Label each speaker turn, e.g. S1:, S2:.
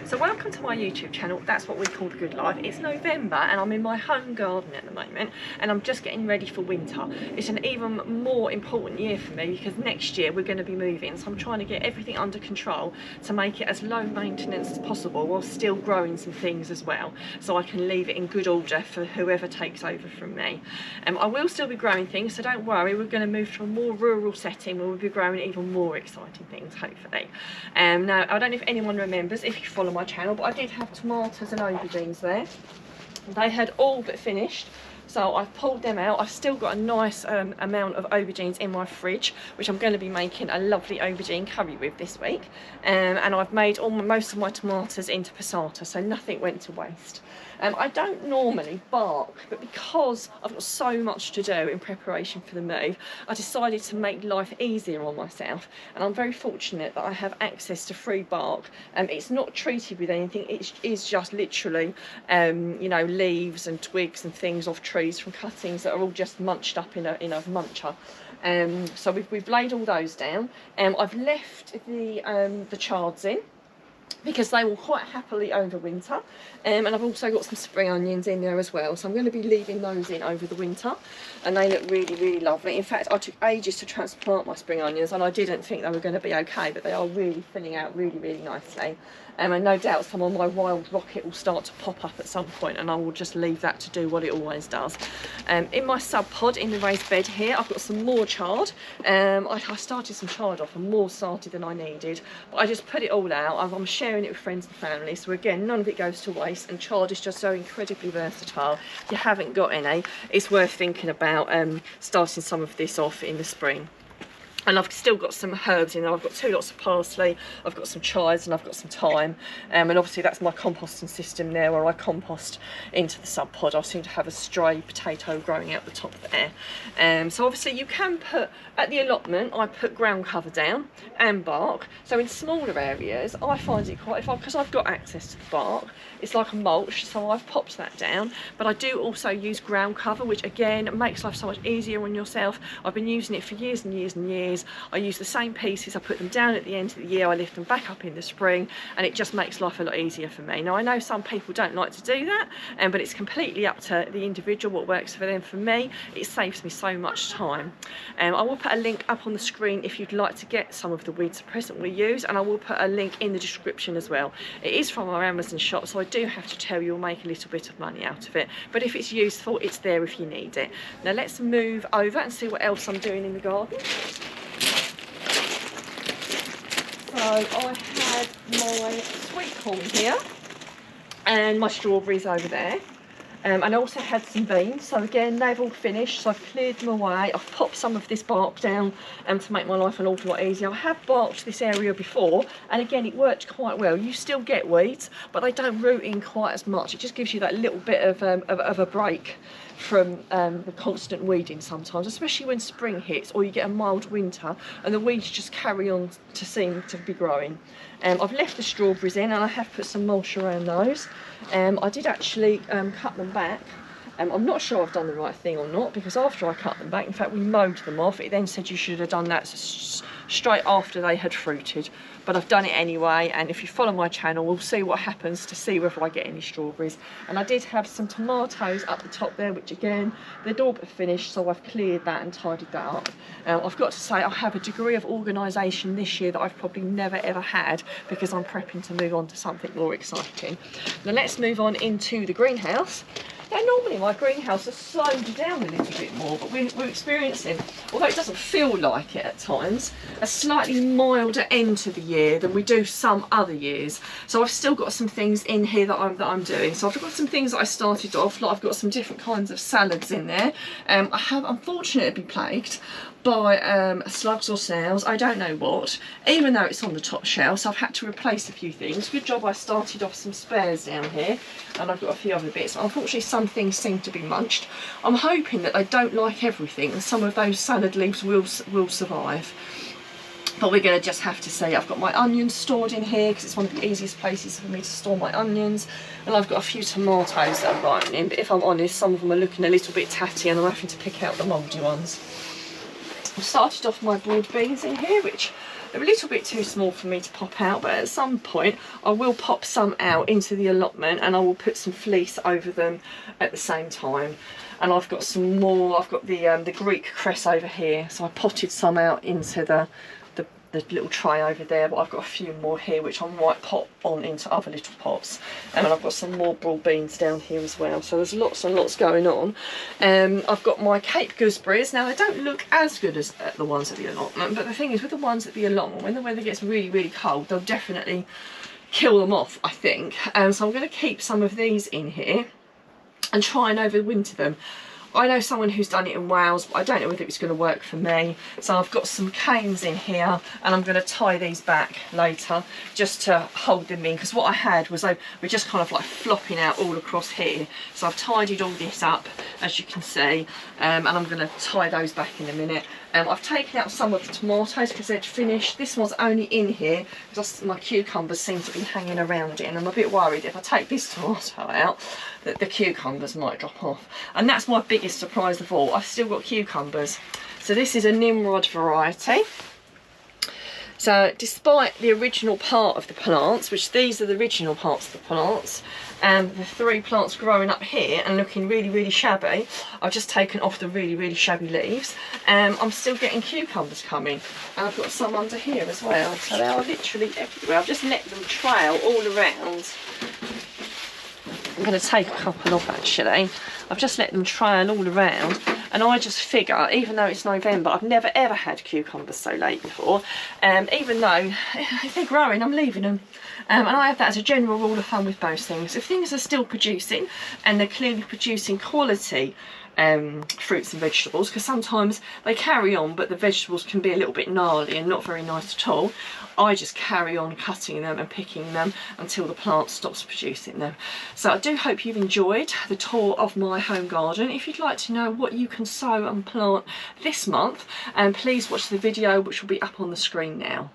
S1: So welcome to my YouTube channel. That's what we call The Good Life. It's November and I'm in my home garden at the moment and I'm just getting ready for winter. It's an even more important year for me because next year we're going to be moving, so I'm trying to get everything under control to make it as low maintenance as possible while still growing some things as well, so I can leave it in good order for whoever takes over from me. I will still be growing things, so don't worry, we're going to move to a more rural setting where we'll be growing even more exciting things, hopefully. Now, I don't know if anyone remembers, if you follow my channel, but I did have tomatoes and aubergines there. They had all but finished, so I've pulled them out. I've still got a nice amount of aubergines in my fridge, which I'm going to be making a lovely aubergine curry with this week. And I've made most of my tomatoes into passata, so nothing went to waste. I don't normally bark, but because I've got so much to do in preparation for the move, I decided to make life easier on myself, and I'm very fortunate that I have access to free bark. It's not treated with anything, it is just literally you know, leaves and twigs and things off trees from cuttings that are all just munched up in a muncher. So we've laid all those down. I've left the chards in because they will quite happily overwinter, and I've also got some spring onions in there as well, so I'm going to be leaving those in over the winter, and they look really lovely. In fact, I took ages to transplant my spring onions and I didn't think they were going to be okay, but they are really filling out really nicely. And no doubt some of my wild rocket will start to pop up at some point, and I will just leave that to do what it always does. In my Subpod in the raised bed here, I've got some more chard. I started some chard off and more started than I needed, but I just put it all out. I'm sharing it with friends and family, so again, none of it goes to waste, and chard is just so incredibly versatile. If you haven't got any, it's worth thinking about starting some of this off in the spring. And I've still got some herbs in there. I've got 2 lots of parsley, I've got some chives, and I've got some thyme. And obviously that's my composting system there, where I compost into the Subpod. I seem to have a stray potato growing out the top there. So obviously you can put, at the allotment, I put ground cover down and bark. So in smaller areas, I find it quite, because I've got access to the bark, it's like a mulch, so I've popped that down. But I do also use ground cover, which again makes life so much easier on yourself. I've been using it for years and years. I use the same pieces, I put them down at the end of the year, I lift them back up in the spring, and it just makes life a lot easier for me. Now I know some people don't like to do that, but it's completely up to the individual what works for them. For me, it saves me so much time. I will put a link up on the screen if you'd like to get some of the weeds presently used, and I will put a link in the description as well. It is from our Amazon shop, so I do have to tell you you'll make a little bit of money out of it, but if it's useful, it's there if you need it. Now let's move over and see what else I'm doing in the garden. So I had my sweetcorn here and my strawberries over there, and I also had some beans. So again, they've all finished, so I've cleared them away. I've popped some of this bark down to make my life an awful lot easier. I have barked this area before, and again it worked quite well. You still get weeds, but they don't root in quite as much. It just gives you that little bit of a break from the constant weeding sometimes, especially when spring hits or you get a mild winter and the weeds just carry on to seem to be growing. I've left the strawberries in and I have put some mulch around those. I did actually cut them back. I'm not sure I've done the right thing or not, because after I cut them back, in fact we mowed them off, it then said you should have done that straight after they had fruited, but I've done it anyway, and if you follow my channel we'll see what happens to see whether I get any strawberries. And I did have some tomatoes up the top there, which again they'd all but finished, so I've cleared that and tidied that up. I've got to say I have a degree of organisation this year that I've probably never ever had, because I'm prepping to move on to something more exciting. Now let's move on into the greenhouse. Now normally my greenhouse has slowed down a little bit more, but we're experiencing, although it doesn't feel like it at times, a slightly milder end to the year than we do some other years. So I've still got some things in here that I'm doing. So I've got some things that I started off, like I've got some different kinds of salads in there. I have unfortunately been plagued by slugs or snails, I don't know what, even though it's on the top shelf, so I've had to replace a few things. Good job I started off some spares down here, and I've got a few other bits. Unfortunately some things seem to be munched. I'm hoping that they don't like everything and some of those salad leaves will survive, but we're going to just have to see. I've got my onions stored in here because it's one of the easiest places for me to store my onions, and I've got a few tomatoes that are ripening, but if I'm honest, some of them are looking a little bit tatty and I'm having to pick out the mouldy ones. I've started off my broad beans in here, which They're a little bit too small for me to pop out, but at some point I will pop some out into the allotment and I will put some fleece over them at the same time. And I've got some more, I've got the Greek cress over here, so I potted some out into the little tray over there, but I've got a few more here which I might pop on into other little pots. And I've got some more broad beans down here as well, so there's lots and lots going on. I've got my Cape gooseberries. Now they don't look as good as the ones at the allotment, but the thing is with the ones at the allotment, when the weather gets really, really cold, they'll definitely kill them off, I think. So I'm going to keep some of these in here and try and overwinter them. I know someone who's done it in Wales, but I don't know whether it's going to work for me. So I've got some canes in here and I'm going to tie these back later just to hold them in, because what I had was they were just kind of like flopping out all across here. So I've tidied all this up, as you can see, and I'm going to tie those back in a minute. I've taken out some of the tomatoes because they're finished. This one's only in here because my cucumbers seem to be hanging around it, and I'm a bit worried if I take this tomato out that the cucumbers might drop off. And that's my biggest surprise of all. I've still got cucumbers. So this is a Nimrod variety. So despite the original part of the plants, which these are the original parts of the plants, and the 3 plants growing up here and looking really, really shabby, I've just taken off the really, really shabby leaves. I'm still getting cucumbers coming, and I've got some under here as well. So they are literally everywhere. I've just let them trail all around. I'm going to take a couple off actually. I've just let them trail all around, and I just figure, even though it's November, I've never ever had cucumbers so late before. Even though if they're growing, I'm leaving them. And I have that as a general rule of thumb with most things. If things are still producing and they're clearly producing quality fruits and vegetables, because sometimes they carry on but the vegetables can be a little bit gnarly and not very nice at all, I just carry on cutting them and picking them until the plant stops producing them. So I do hope you've enjoyed the tour of my home garden. If you'd like to know what you can sow and plant this month, please watch the video which will be up on the screen now.